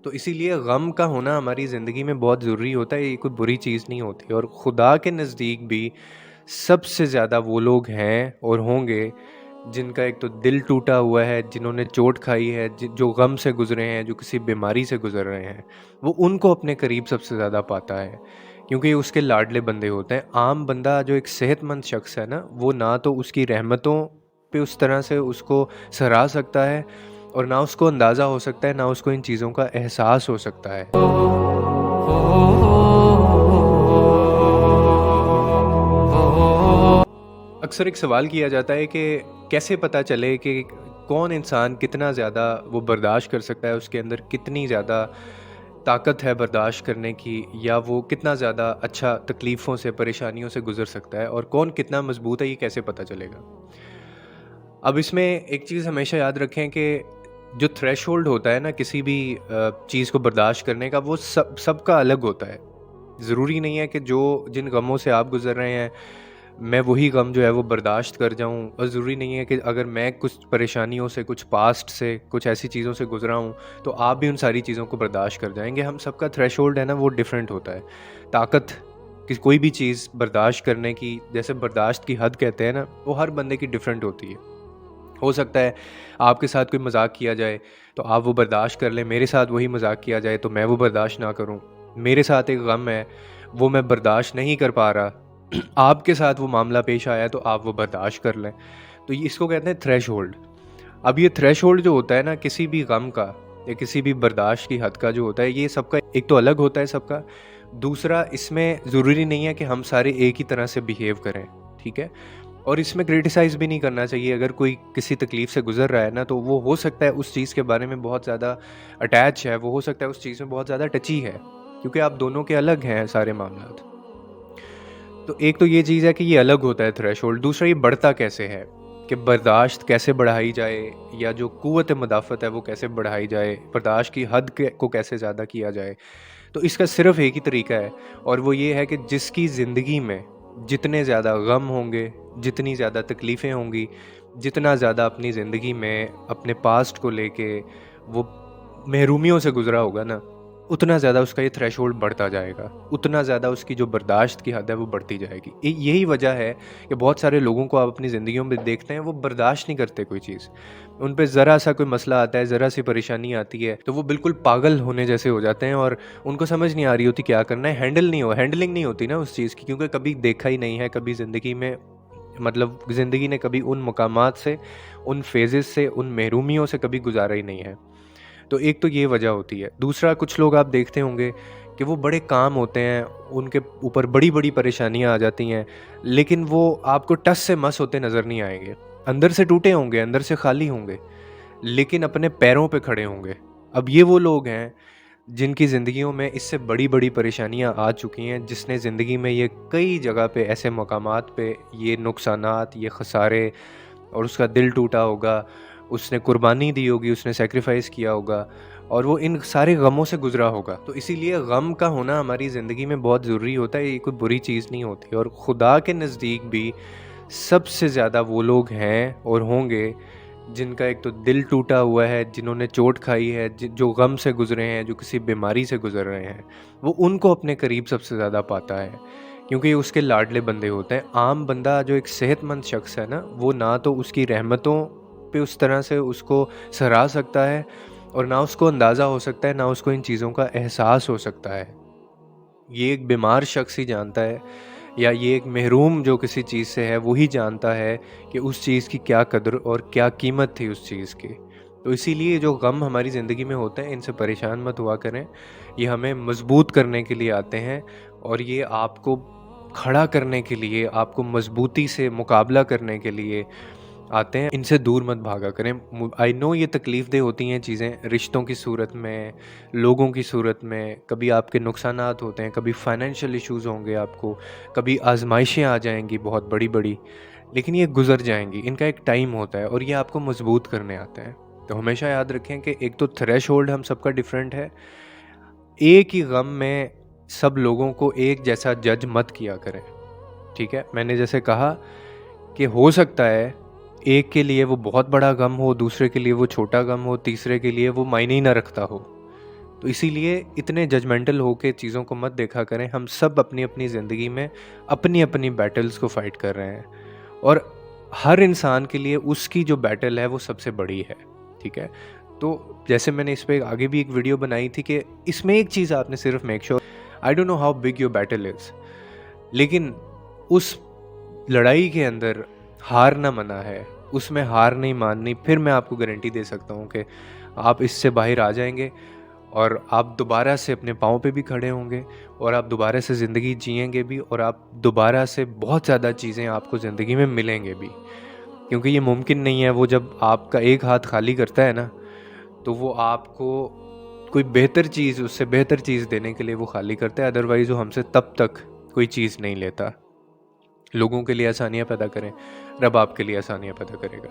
तो इसीलिए गम का होना हमारी ज़िंदगी में बहुत ज़रूरी होता है, ये कोई बुरी चीज़ नहीं होती। और खुदा के नज़दीक भी सबसे ज़्यादा वो लोग हैं और होंगे जिनका एक तो दिल टूटा हुआ है, जिन्होंने चोट खाई है, जो गम से गुज़रे हैं, जो किसी बीमारी से गुज़र रहे हैं, वो उनको अपने करीब सबसे ज़्यादा पाता है, क्योंकि ये उसके लाडले बंदे होते हैं। आम बंदा जो एक सेहतमंद शख्स है ना, वो ना तो उसकी रहमतों पे उस तरह से उसको सराह सकता है और ना उसको अंदाज़ा हो सकता है, ना उसको इन चीज़ों का एहसास हो सकता है। अक्सर एक सवाल किया जाता है कि कैसे पता चले कि कौन इंसान कितना ज़्यादा वो बर्दाश्त कर सकता है, उसके अंदर कितनी ज़्यादा ताकत है बर्दाश्त करने की, या वो कितना ज़्यादा अच्छा तकलीफ़ों से, परेशानियों से गुज़र सकता है, और कौन कितना मज़बूत है, ये कैसे पता चलेगा। अब इसमें एक चीज़ हमेशा याद रखें कि जो थ्रेशोल्ड होता है ना किसी भी चीज़ को बर्दाश्त करने का, वो सबका अलग होता है। ज़रूरी नहीं है कि जो जिन गमों से आप गुज़र रहे हैं, मैं वही गम जो है वो बर्दाश्त कर जाऊँ, और ज़रूरी नहीं है कि अगर मैं कुछ परेशानियों से, कुछ पास्ट से, कुछ ऐसी चीज़ों से गुज़रा हूँ, तो आप भी उन सारी चीज़ों को बर्दाश्त कर जाएँगे। हम सबका थ्रेशोल्ड है ना, वो डिफरेंट होता है। ताकत कि कोई भी चीज़ बर्दाश्त करने की, जैसे बर्दाश्त की हद कहते हैं ना, वो हर बंदे की डिफरेंट होती है। हो सकता है आपके साथ कोई मज़ाक किया जाए, तो आप वो बर्दाश्त कर लें, मेरे साथ वही मज़ाक किया जाए, तो मैं वो बर्दाश्त ना करूँ। मेरे साथ एक गम है, वो मैं बर्दाश्त नहीं कर पा रहा, आपके साथ वो मामला पेश आया, तो आप वो बर्दाश्त कर लें। तो ये इसको कहते हैं थ्रेशहोल्ड। अब ये थ्रेशहोल्ड जो होता है ना, किसी भी गम का या किसी भी बर्दाश्त की हद का जो होता है, ये सबका एक तो अलग होता है सबका। दूसरा, इसमें ज़रूरी नहीं है कि हम सारे एक ही तरह से बिहेव करें, ठीक है? और इसमें क्रिटिसाइज़ भी नहीं करना चाहिए। अगर कोई किसी तकलीफ़ से गुज़र रहा है ना, तो वो हो सकता है उस चीज़ के बारे में बहुत ज़्यादा अटैच है, वो हो सकता है उस चीज़ में बहुत ज़्यादा टची है, क्योंकि आप दोनों के अलग हैं सारे मामलात। तो एक तो ये चीज़ है कि ये अलग होता है थ्रेशोल्ड। दूसरा, ये बढ़ता कैसे है, कि बर्दाश्त कैसे बढ़ाई जाए, या जो क़ुव्वत मुदाफ़त है वो कैसे बढ़ाई जाए, बर्दाश्त की हद को कैसे ज़्यादा किया जाए। तो इसका सिर्फ़ एक ही तरीका है, और वो ये है कि जिसकी ज़िंदगी में जितने ज़्यादा गम होंगे, जितनी ज़्यादा तकलीफ़ें होंगी, जितना ज़्यादा अपनी ज़िंदगी में अपने पास्ट को लेके वो महरूमियों से गुज़रा होगा ना, उतना ज़्यादा उसका ये थ्रेशोल्ड बढ़ता जाएगा, उतना ज़्यादा उसकी जो बर्दाश्त की हद है वो बढ़ती जाएगी। यही वजह है कि बहुत सारे लोगों को आप अपनी ज़िंदगियों में देखते हैं, वो बर्दाश्त नहीं करते कोई चीज़। उन पे ज़रा-सा कोई मसला आता है, ज़रा-सी परेशानी आती है, तो वो बिल्कुल पागल होने जैसे हो जाते हैं, और उनको समझ नहीं आ रही होती क्या करना है, हैंडलिंग नहीं होती ना उस चीज़ की, क्योंकि कभी देखा ही नहीं है, कभी ज़िंदगी में, मतलब ज़िंदगी ने कभी उन मकामात से, उन फ़ेज़ेज़ से, उन महरूमियों से कभी गुज़ारा ही नहीं है। तो एक तो ये वजह होती है। दूसरा, कुछ लोग आप देखते होंगे कि वो बड़े काम होते हैं, उनके ऊपर बड़ी-बड़ी परेशानियाँ आ जाती हैं, लेकिन वो आपको टस से मस होते नज़र नहीं आएँगे। अंदर से टूटे होंगे, अंदर से खाली होंगे, लेकिन अपने पैरों पे खड़े होंगे। अब ये वो लोग हैं जिनकी ज़िंदगियों में इससे बड़ी-बड़ी परेशानियाँ आ चुकी हैं, जिसने ज़िंदगी में ये कई जगह पे, ऐसे मकामात पे ये नुकसानात, ये ख़सारे, और उसका दिल टूटा होगा, उसने कुर्बानी दी होगी, उसने सैक्रिफ़ाइस किया होगा, और वो इन सारे गमों से गुज़रा होगा। तो इसीलिए गम का होना हमारी ज़िंदगी में बहुत ज़रूरी होता है, ये कोई बुरी चीज़ नहीं होती। और खुदा के नज़दीक भी सबसे ज़्यादा वो लोग हैं और होंगे जिनका एक तो दिल टूटा हुआ है, जिन्होंने चोट खाई है, जो गम से गुज़रे हैं, जो किसी बीमारी से गुज़र रहे हैं, वो उनको अपने करीब सबसे ज़्यादा पाता है, क्योंकि ये उसके लाडले बंदे होते हैं। आम बंदा जो एक सेहतमंद शख्स है ना, वो ना तो उसकी रहमतों पे उस तरह से उसको सराह सकता है, और ना उसको अंदाज़ा हो सकता है, ना उसको इन चीज़ों का एहसास हो सकता है। ये एक बीमार शख्स ही जानता है, या ये एक महरूम जो किसी चीज़ से है, वो ही जानता है कि उस चीज़ की क्या कदर और क्या कीमत थी उस चीज़ की। तो इसीलिए जो गम हमारी ज़िंदगी में होते हैं, इनसे परेशान मत हुआ करें। ये हमें मजबूत करने के लिए आते हैं, और ये आपको खड़ा करने के लिए, आपको मजबूती से मुकाबला करने के लिए आते हैं। इनसे दूर मत भागा करें। आई नो ये तकलीफ़देह होती हैं चीज़ें, रिश्तों की सूरत में, लोगों की सूरत में, कभी आपके नुकसानात होते हैं, कभी फाइनेंशियल इश्यूज़ होंगे आपको, कभी आज़माइशें आ जाएँगी बहुत बड़ी-बड़ी, लेकिन ये गुज़र जाएँगी। इनका एक टाइम होता है, और ये आपको मजबूत करने आते हैं। तो हमेशा याद रखें कि एक तो थ्रेशहोल्ड हम सबका डिफरेंट है। एक ही गम में सब लोगों को एक जैसा जज मत किया करें, ठीक है? मैंने जैसे कहा कि हो सकता है एक के लिए वो बहुत बड़ा गम हो, दूसरे के लिए वो छोटा गम हो, तीसरे के लिए वो मायने ही ना रखता हो। तो इसीलिए इतने जजमेंटल होके चीज़ों को मत देखा करें। हम सब अपनी अपनी ज़िंदगी में अपनी अपनी बैटल्स को फाइट कर रहे हैं, और हर इंसान के लिए उसकी जो बैटल है वो सबसे बड़ी है, ठीक है? तो जैसे मैंने इस पे आगे भी एक वीडियो बनाई थी कि इसमें एक चीज़ आपने सिर्फ make sure, I don't know how big your battle is, लेकिन उस लड़ाई के अंदर हार ना मना है, उसमें हार नहीं माननी। फिर मैं आपको गारंटी दे सकता हूँ कि आप इससे बाहर आ जाएँगे, और आप दोबारा से अपने पाँव पे भी खड़े होंगे, और आप दोबारा से ज़िंदगी जिएँगे भी, और आप दोबारा से बहुत ज़्यादा चीज़ें आपको ज़िंदगी में मिलेंगे भी। क्योंकि ये मुमकिन नहीं है, वो जब आपका एक हाथ खाली करता है ना, तो वो आपको कोई बेहतर चीज़, उससे बेहतर चीज़ देने के लिए वो खाली करता है, अदरवाइज़ वो हमसे तब तक कोई चीज़ नहीं लेता। लोगों के लिए आसानियाँ पैदा करें, रब आपके लिए आसानियाँ पैदा करेगा।